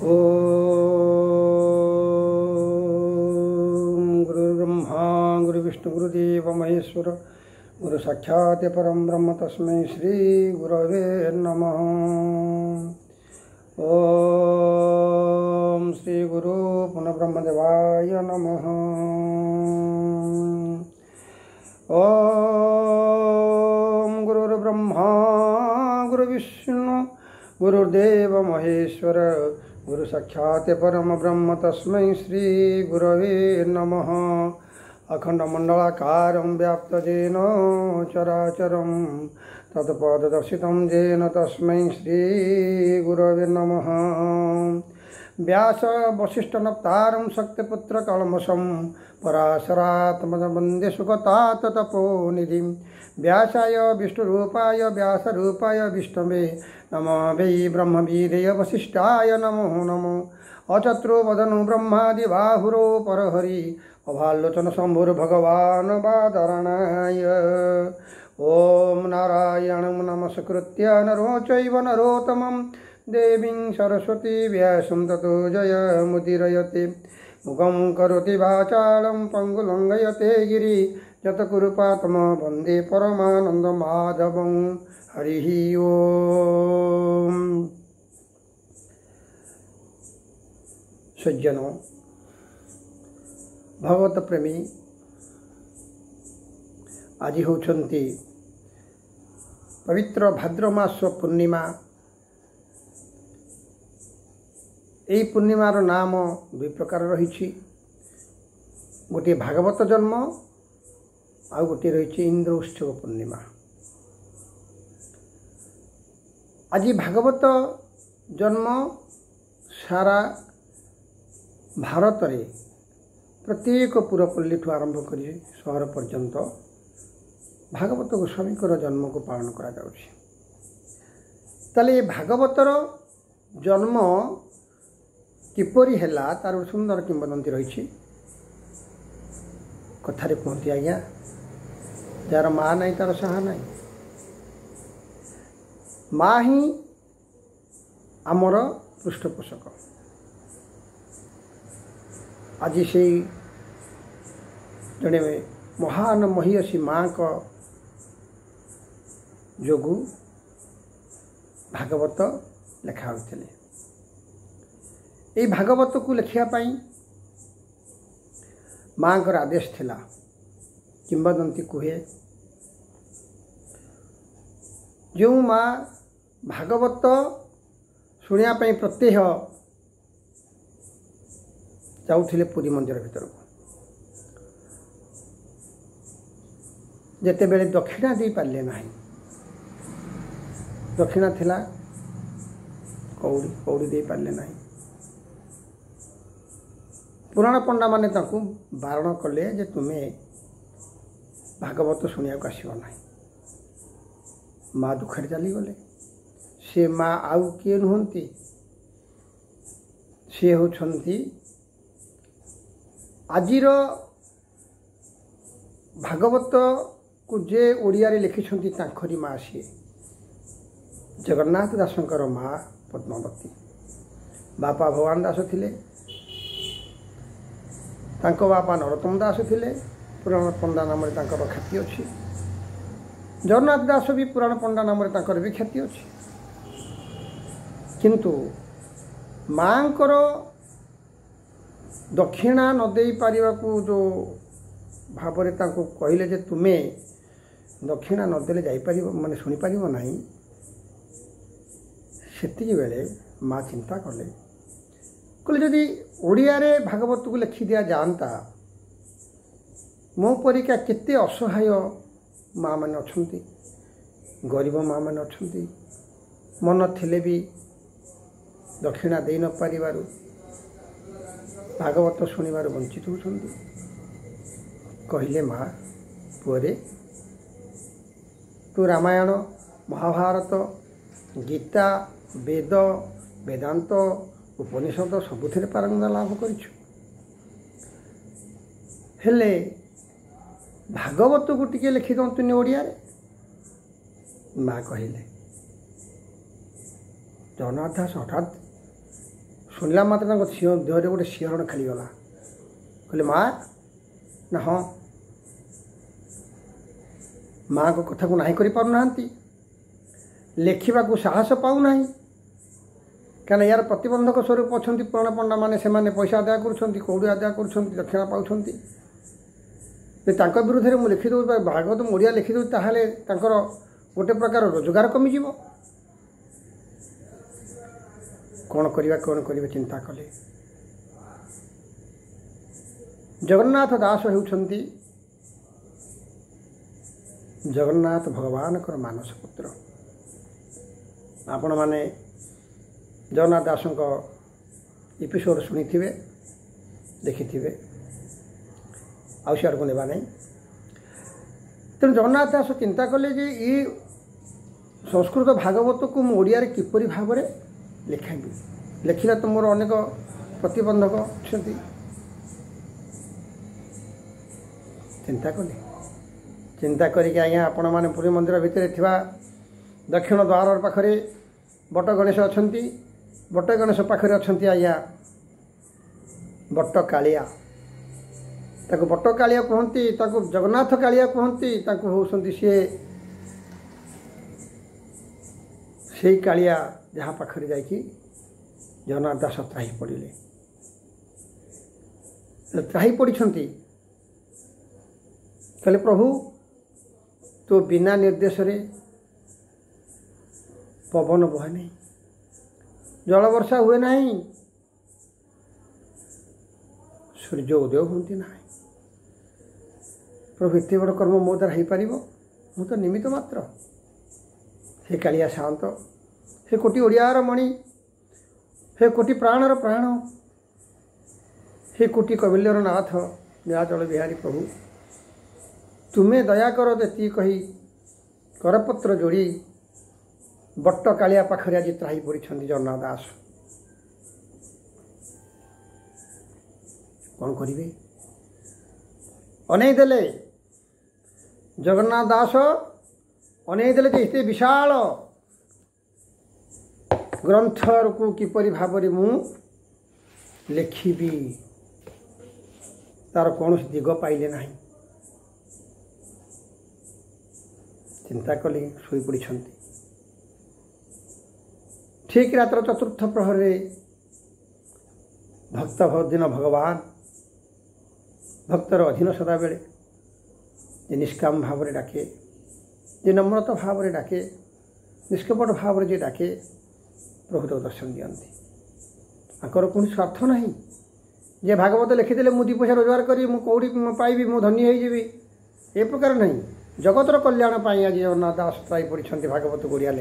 ओम गुरुर्ब्रह्मा गुरुविष्णु गुरुदेव महेश्वर गुरु साक्षात् परम ब्रह्म तस्मै श्री गुरवे नमः। ओम श्री गुरु पुनः ब्रह्मदेवाय नमः। ओम गुरुर्ब्रह्मा गुरुविष्णु गुरुदेव महेश्वर गुरु साक्षात् परम ब्रह्म तस्मै श्री गुरवे नमः। अखंड मंडलाकारं व्याप्त येन चराचरं तत्पददर्शितं येन तस्मै श्री गुरवे नमः। व्यास वसिष्ठ नप्तारं शक्तिपुत्र कल्मषं पराशरात्मजं वन्दे सुखतात तपोनिधिं। व्यासाय विष्णुरूपाय व्यासरूपाय विष्णवे नमो वै ब्रह्मवीर्य वसिष्ठाय नमो नमो। अचत्रो वदनो ब्रह्मादिबाहुरो परहरि अभालोचन शम्भुर्भगवान् बादरायण। ओम नारायणं नमस्कृत्य नरो चैव नरोत्तमं देवीं सरस्वती व्यासं ततो जयमुदीरयते। मुखं करोति वाचालं पङ्गुलङ्घयते गिरि यत्कृपातम वन्दे परमानन्दमाधवं। हरिः ओम। सज्जनों, भगवत प्रेमी आज होउछन्ति पवित्र भाद्रमास पूर्णिमा। यही पूर्णिमार नाम दुई प्रकार रही। गोटे भागवत जन्म आउ गोटे रही इंद्र उत्सव पूर्णिमा। आज भागवत जन्म सारा भारत रे प्रत्येक पुरपल्ली ठू आरंभ कर सहर पर्यंत भागवत गोस्वामी जन्म को पालन करा जाउछि। ताले भागवतर जन्म किपरि हैला तार सुंदर किंवदंती रही। कथारे कहती आज्ञा जार माँ नहीं तार साहा नहीं। माँ ही आमर पृष्ठपोषक। आज से जड़े महान महिषी माँ का जोगु भागवत लेखा होते। ये भागवत को लिखापी माँ का आदेश थिला। किंवदंती कहे जो माँ भागवत शुणापी प्रत्यह जाऊले पुरी मंदिर भीतर को जिते बेले दक्षिणा दे पारे ना। दक्षिणा थिला कौड़ी कौड़ी दे पारे ना। पुराण पंडा माने ताकू बारण कले जे तुम्हें भागवत शुणा आसो ना। माँ दुखरे चलीगले। से माँ आउ किए नुहति सी होती आजिर भागवत को जे ओडिया रे लिखिछन्ति तांखरी माँ सी जगन्नाथ दासंकर माँ पद्मावती। बापा भगवान दास थिले। तांको बापा नरोत्तम दास थिले। पुराण पंडा नाम रे तांकर ख्याति अछि। जगन्नाथ दास भी पुराण पंडा नाम रे तांकर भी ख्याति अछि। किंतु माँकर दक्षिणा न दे पारिबा को जो भावरे तांको कहले जे तुम्हें दक्षिणा नदेले जाई पारिबो माने सुनी पारिबो नाही। सेतिकी बेले माँ चिंता कले कहले जदि ओडिया रे भागवत को लिखि दिया जानता मो परिका केते असहाय माँ माने अछंती। गरीब माँ माने अछंती। मन थिले भी दक्षिणा दे न पारिबारु भागवत शुणिबार वंचित होती। कहले माँ पुअरे तू रामायण महाभारत गीता वेद वेदांत उपनिषद सबुथिरे पारंगत लाभ करिछु। हेले भागवत को टिके लिखि दंतुनि ओडिया रे। माँ कहले जगन्नाथ दास हठात ଶୁଣିଲା ମାତ୍ରେ ତାଙ୍କ ଦେହରେ ଗୋଟେ ଶିହରଣ ଖେଳିଗଲା। କହିଲେ ମା ନା ହଁ, ମାଆଙ୍କ କଥାକୁ ନାହିଁ କରିପାରୁନାହାନ୍ତି, ଲେଖିବାକୁ ସାହସ ପାଉନାହିଁ। କାରଣ ୟାର ପ୍ରତିବନ୍ଧକ ସ୍ୱରୂପ ଅଛନ୍ତି ପୁରାଣ ପଣ୍ଡାମାନେ, ସେମାନେ ପଇସା ଆଦାୟ କରୁଛନ୍ତି, କଉଡ଼ି ଆଦାୟ କରୁଛନ୍ତି, ଦକ୍ଷିଣା ପାଉଛନ୍ତି। ତାଙ୍କ ବିରୁଦ୍ଧରେ ମୁଁ ଲେଖିଦେଉଛି, ଭାଗବତ ମୁଁ ଓଡ଼ିଆ ଲେଖିଦେଉଛି, ତାହେଲେ ତାଙ୍କର ଗୋଟେ ପ୍ରକାର ରୋଜଗାର କମିଯିବ। କ'ଣ କରିବେ ଚିନ୍ତା କଲେ। ଜଗନ୍ନାଥ ଦାସ ହେଉଛନ୍ତି ଜଗନ୍ନାଥ ଭଗବାନଙ୍କର ମାନସ ପୁତ୍ର। ଆପଣମାନେ ଜଗନ୍ନାଥ ଦାସଙ୍କ ଏପିସୋଡ଼ ଶୁଣିଥିବେ, ଦେଖିଥିବେ, ଆଉ ସିଆଡ଼କୁ ନେବା ନାହିଁ। ତେଣୁ ଜଗନ୍ନାଥ ଦାସ ଚିନ୍ତା କଲେ ଯେ ଏ ସଂସ୍କୃତ ଭାଗବତକୁ ମୁଁ ଓଡ଼ିଆରେ କିପରି ଭାବରେ ଲେଖାଇବି। ଲେଖିଲେ ତ ମୋର ଅନେକ ପ୍ରତିବନ୍ଧକ ଅଛନ୍ତି। ଚିନ୍ତା କରିକି ଆଜ୍ଞା ଆପଣମାନେ ପୁରୀ ମନ୍ଦିର ଭିତରେ ଥିବା ଦକ୍ଷିଣ ଦ୍ୱାର ପାଖରେ ବଟ ଗଣେଶ ଅଛନ୍ତି। ବଟ ଗଣେଶ ପାଖରେ ଅଛନ୍ତି ଆଜ୍ଞା ବଟ କାଳିଆ। ତାକୁ ବଟ କାଳିଆ କୁହନ୍ତି, ତାକୁ ଜଗନ୍ନାଥ କାଳିଆ କୁହନ୍ତି। ତାଙ୍କୁ ହେଉଛନ୍ତି ସେଇ କାଳିଆ ଯାହା ପାଖରେ ଯାଇକି ଜଗନ୍ନାଥ ଦାସ ତ୍ରାହି ପଡ଼ିଲେ। ତ୍ରାହି ପଡ଼ିଛନ୍ତି, କହିଲେ ପ୍ରଭୁ ତୋ ବିନା ନିର୍ଦ୍ଦେଶରେ ପବନ ବହେ ନାହିଁ, ଜଳ ବର୍ଷା ହୁଏ ନାହିଁ, ସୂର୍ଯ୍ୟ ଉଦୟ ହୁଅନ୍ତି ନାହିଁ। ପ୍ରଭୁ ଏତେ ବଡ଼ କର୍ମ ମୋ ଦ୍ୱାରା ହେଇପାରିବ? ମୁଁ ତ ନିମିତ୍ତ ମାତ୍ର। ହେ କାଳିଆ ସାନ୍ତ, ହେ କୋଟି ଓଡ଼ିଆର ମଣି, ହେ କୋଟି ପ୍ରାଣର ପ୍ରାଣ, ହେ କୋଟି କବିଲ୍ୟର ନାଥ ନୀଳାଚଳ ବିହାରୀ ପ୍ରଭୁ, ତୁମେ ଦୟାକର ଯେତିକି କହି କରପତ୍ର ଯୋଡ଼ି ବଟ କାଳିଆ ପାଖରେ ଆଜି ତ୍ରାହି ପଡ଼ିଛନ୍ତି ଜଗନ୍ନାଥ ଦାସ। କ'ଣ କରିବେ? ଅନେଇ ଦେଲେ ଜଗନ୍ନାଥ ଦାସ, ଅନେଇ ଦେଲେ ଯେ ଏତେ ବିଶାଳ ଗ୍ରନ୍ଥକୁ କିପରି ଭାବରେ ମୁଁ ଲେଖିବି, ତାର କୌଣସି ଦିଗ ପାଇଲେ ନାହିଁ। ଚିନ୍ତା କଲେ ଶୋଇପଡ଼ିଛନ୍ତି। ଠିକ୍ ରାତ୍ର ଚତୁର୍ଥ ପ୍ରହରରେ ଭକ୍ତ ଦିନ ଭଗବାନ ଭକ୍ତର ଅଧୀନ ସଦାବେଳେ ଯେ ନିଷ୍କାମ ଭାବରେ ଡାକେ, ଯେ ନମ୍ରତ ଭାବରେ ଡାକେ, ନିଷ୍କପଟ ଭାବରେ ଯେ ଡାକେ, ପ୍ରଭୁ ତାକୁ ଦର୍ଶନ ଦିଅନ୍ତି। ତାଙ୍କର କୌଣସି ସ୍ୱାର୍ଥ ନାହିଁ ଯେ ଭାଗବତ ଲେଖିଦେଲେ ମୁଁ ଦୁଇ ପଇସା ରୋଜଗାର କରିବି, ମୁଁ କେଉଁଠି ପାଇବି, ମୁଁ ଧନୀ ହେଇଯିବି, ଏ ପ୍ରକାର ନାହିଁ। ଜଗତର କଲ୍ୟାଣ ପାଇଁ ଆଜି ଜଗନ୍ନାଥ ଦାସ ତ୍ରାହି ପଡ଼ିଛନ୍ତି ଭାଗବତ ଓଡ଼ିଆ